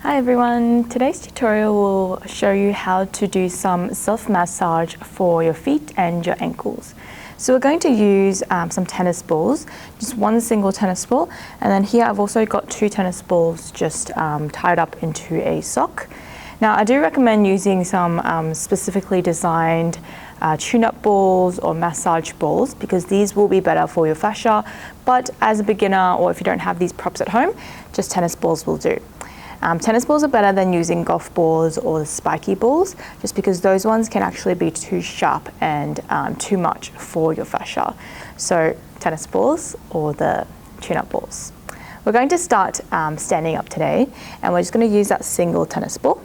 Hi everyone, today's tutorial will show you how to do some self-massage for your feet and your ankles. So we're going to use some tennis balls, just one single tennis ball, and then here I've also got two tennis balls just tied up into a sock. Now I do recommend using some specifically designed tune-up balls or massage balls because these will be better for your fascia, but as a beginner or if you don't have these props at home, just tennis balls will do. Tennis balls are better than using golf balls or the spiky balls just because those ones can actually be too sharp and too much for your fascia. So tennis balls or the tune-up balls. We're going to start standing up today and we're just going to use that single tennis ball.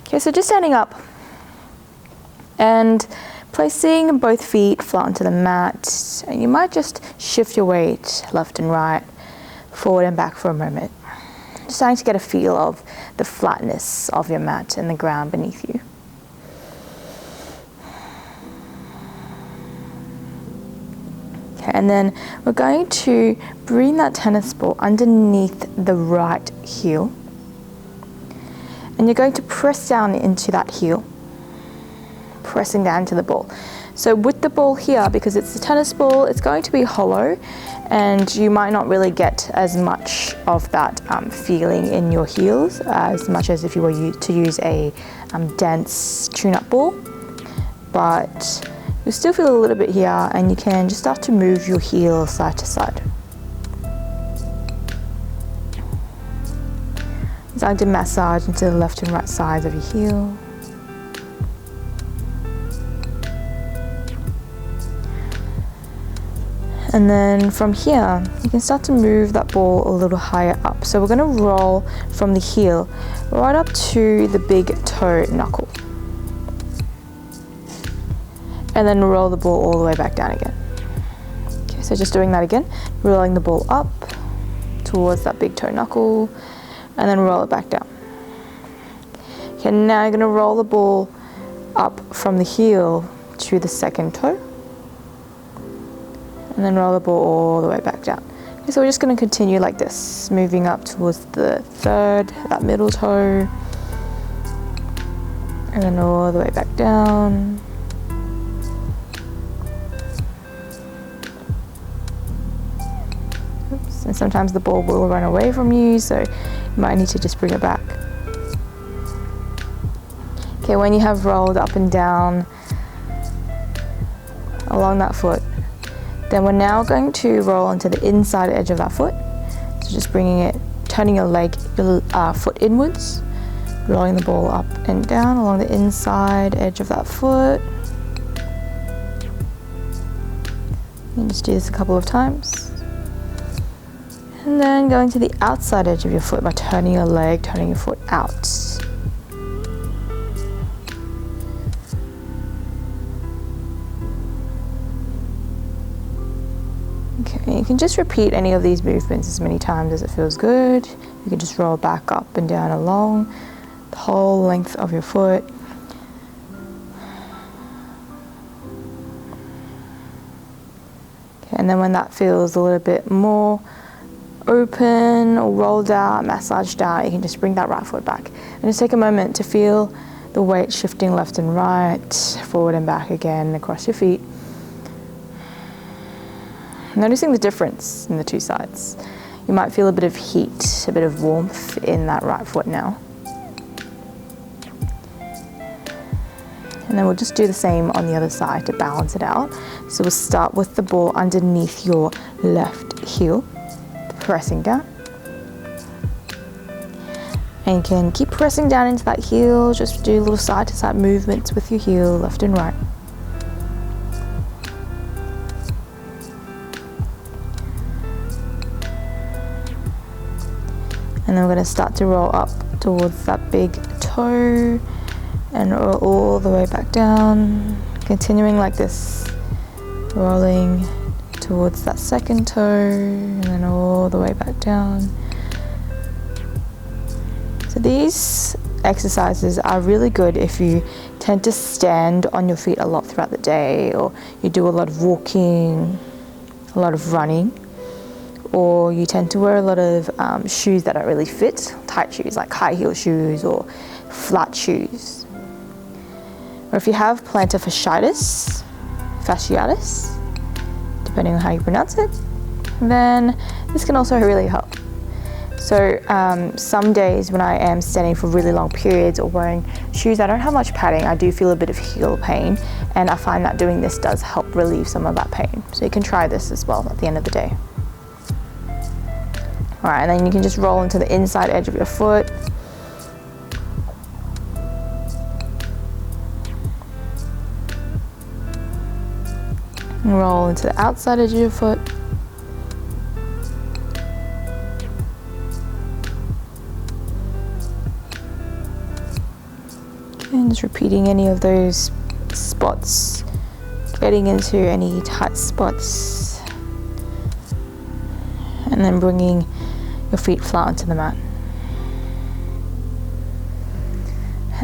Okay, so just standing up and placing both feet flat onto the mat, and you might just shift your weight left and right, forward and back for a moment. Just starting to get a feel of the flatness of your mat and the ground beneath you. Okay, and then we're going to bring that tennis ball underneath the right heel. And you're going to press down into that heel, pressing down to the ball. So with the ball here, because it's a tennis ball, it's going to be hollow and you might not really get as much of that feeling in your heels as much as if you were to use a dense tune-up ball. But you'll still feel a little bit here and you can just start to move your heel side to side. Starting to massage into the left and right sides of your heel. And then from here, you can start to move that ball a little higher up. So we're going to roll from the heel right up to the big toe knuckle. And then roll the ball all the way back down again. Okay, so just doing that again, rolling the ball up towards that big toe knuckle and then roll it back down. Okay, now you're going to roll the ball up from the heel to the second toe. And then roll the ball all the way back down. Okay, so we're just going to continue like this, moving up towards the third, that middle toe, and then all the way back down. Oops. And sometimes the ball will run away from you, so you might need to just bring it back. Okay, when you have rolled up and down along that foot, then we're now going to roll onto the inside edge of that foot. So just bringing it, turning your foot inwards, rolling the ball up and down along the inside edge of that foot. And just do this a couple of times. And then going to the outside edge of your foot by turning your leg, turning your foot out. Okay, you can just repeat any of these movements as many times as it feels good. You can just roll back up and down along the whole length of your foot. Okay, and then when that feels a little bit more open or rolled out, massaged out, you can just bring that right foot back. And just take a moment to feel the weight shifting left and right, forward and back again across your feet. Noticing the difference in the two sides. You might feel a bit of heat, a bit of warmth in that right foot now. And then we'll just do the same on the other side to balance it out. So we'll start with the ball underneath your left heel, pressing down. And you can keep pressing down into that heel, just do little side to side movements with your heel, left and right. And then we're going to start to roll up towards that big toe and roll all the way back down, continuing like this, rolling towards that second toe and then all the way back down. So these exercises are really good if you tend to stand on your feet a lot throughout the day, or you do a lot of walking, a lot of running, or you tend to wear a lot of shoes that don't really fit, tight shoes like high heel shoes or flat shoes. Or if you have plantar fasciitis, depending on how you pronounce it, then this can also really help. So some days when I am standing for really long periods or wearing shoes that don't have much padding, I do feel a bit of heel pain, and I find that doing this does help relieve some of that pain. So you can try this as well at the end of the day. All right, and then you can just roll into the inside edge of your foot. And roll into the outside edge of your foot. And just repeating any of those spots, getting into any tight spots, and then bringing your feet flat onto the mat.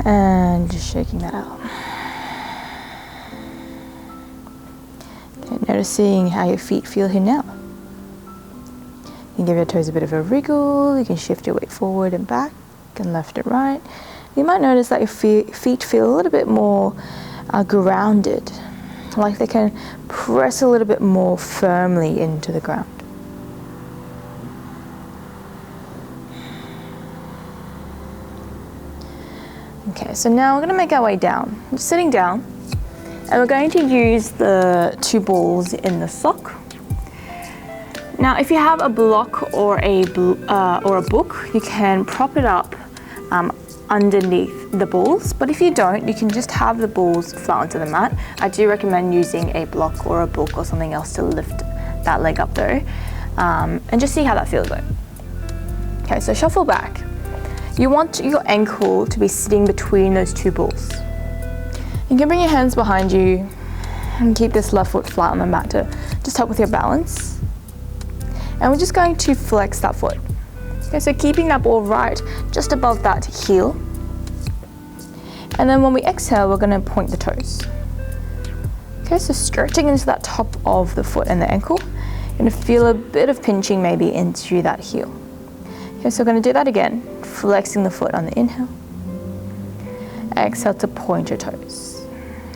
And just shaking that out. Okay, noticing how your feet feel here now. You can give your toes a bit of a wriggle, you can shift your weight forward and back, and left and right. You might notice that your feet feel a little bit more grounded, like they can press a little bit more firmly into the ground. Okay, so now we're going to make our way down. I'm sitting down, and we're going to use the 2 balls in the sock. Now, if you have a block or a book, you can prop it up underneath the balls, but if you don't, you can just have the balls flat onto the mat. I do recommend using a block or a book or something else to lift that leg up though, and just see how that feels though. Okay, so shuffle back. You want your ankle to be sitting between those 2 balls. You can bring your hands behind you and keep this left foot flat on the mat to just help with your balance. And we're just going to flex that foot. Okay, so keeping that ball right just above that heel. And then when we exhale, we're going to point the toes. Okay, so stretching into that top of the foot and the ankle. You're going to feel a bit of pinching maybe into that heel. Okay, so we're going to do that again, flexing the foot on the inhale. Exhale to point your toes.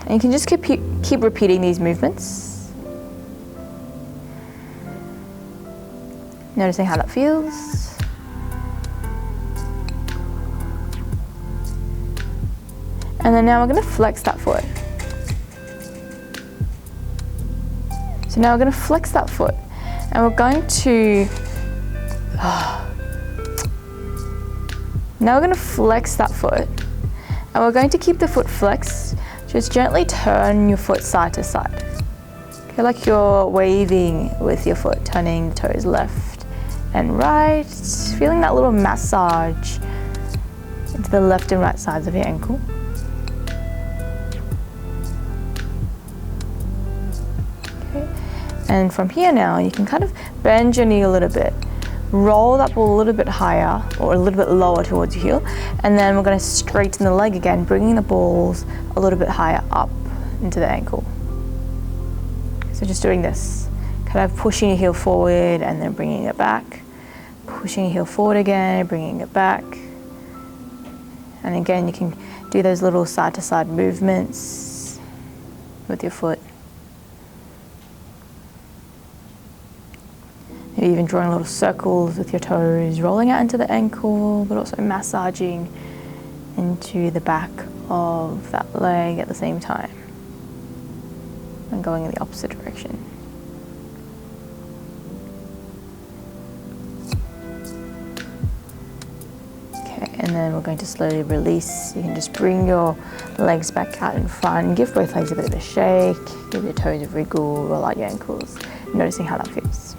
And you can just keep repeating these movements. Noticing how that feels. And then now we're going to flex that foot. So now we're going to flex that foot, and we're going to now we're going to flex that foot, and we're going to keep the foot flexed. Just gently turn your foot side to side. Okay, like you're waving with your foot, turning the toes left and right, feeling that little massage into the left and right sides of your ankle. And from here now, you can kind of bend your knee a little bit, roll that ball a little bit higher or a little bit lower towards your heel, and then we're going to straighten the leg again, bringing the balls a little bit higher up into the ankle. So just doing this, kind of pushing your heel forward and then bringing it back, pushing your heel forward again, bringing it back. And again, you can do those little side to side movements with your foot. Maybe even drawing little circles with your toes, rolling out into the ankle, but also massaging into the back of that leg at the same time, and going in the opposite direction. Okay, and then we're going to slowly release. You can just bring your legs back out in front, give both legs a bit of a shake, give your toes a wriggle, roll out your ankles, noticing how that feels.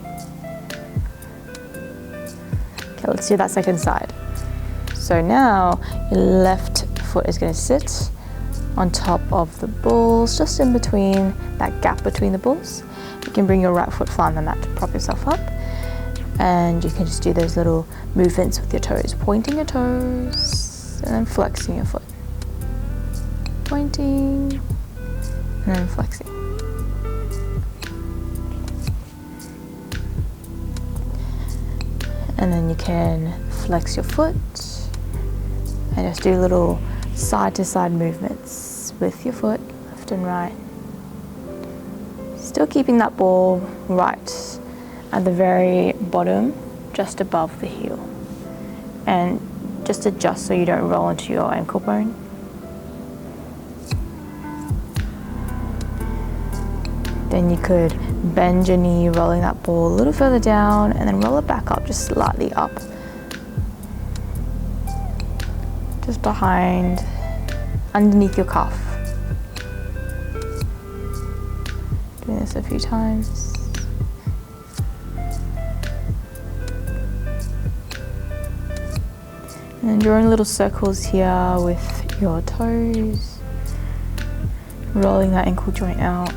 Okay, let's do that second side. So now your left foot is going to sit on top of the balls, just in between that gap between the balls. You can bring your right foot flat on the mat to prop yourself up, and you can just do those little movements with your toes, pointing your toes and then flexing your foot, pointing and then flexing. and then you can flex your foot and just do little side to side movements with your foot, left and right. Still keeping that ball right at the very bottom, just above the heel. And just adjust so you don't roll into your ankle bone. Then you could bend your knee, rolling that ball a little further down, and then roll it back up, just slightly up. Just behind, underneath your calf. Doing this a few times. And then drawing little circles here with your toes. Rolling that ankle joint out.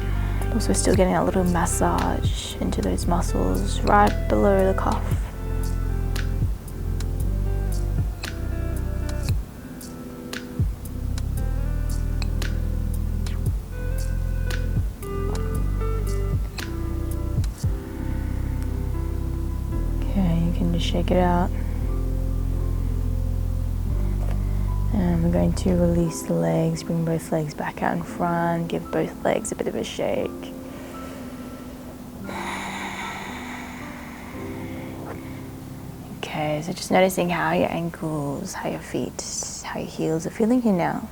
Also still getting a little massage into those muscles right below the cuff. Okay, you can just shake it out. And we're going to release the legs, bring both legs back out in front, give both legs a bit of a shake. Okay, so just noticing how your ankles, how your feet, how your heels are feeling here now.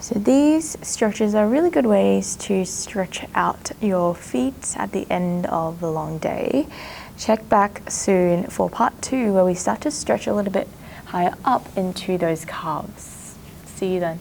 So these stretches are really good ways to stretch out your feet at the end of the long day. Check back soon for part 2 where we start to stretch a little bit higher up into those calves. See you then.